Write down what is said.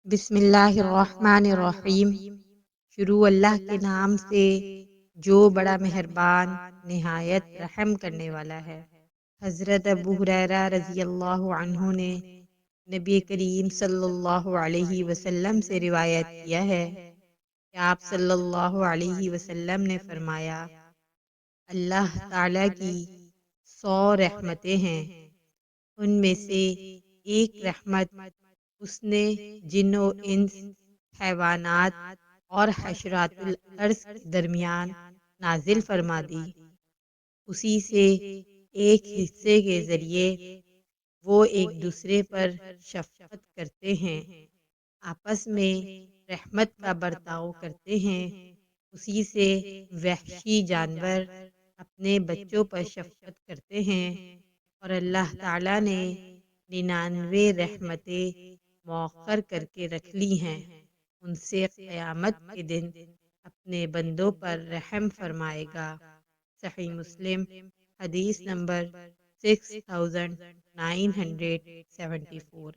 بسم اللہ الرحمن الرحیم۔ شروع اللہ کے نام سے جو بڑا مہربان نہایت رحم کرنے والا ہے۔ حضرت ابو ہریرہ رضی اللہ عنہ نے نبی کریم صلی اللہ علیہ وسلم سے روایت کیا ہے کہ آپ صلی اللہ علیہ وسلم نے فرمایا، اللہ تعالی کی 100 رحمتیں ہیں، ان میں سے ایک رحمت اس نے جن و انس، حیوانات اور حشرات الارض کے درمیان نازل فرما دی۔ اسی سے ایک حصے کے ذریعے وہ ایک دوسرے پر شفقت کرتے ہیں، آپس میں رحمت کا برتاؤ کرتے ہیں۔ اسی سے وحشی جانور اپنے بچوں پر شفقت کرتے ہیں، اور اللہ تعالی نے 99 رحمتیں مؤخر کر کے رکھ لی ہیں، ان سے قیامت کے دن اپنے بندوں پر رحم فرمائے گا۔ صحیح مسلم، حدیث نمبر 6974۔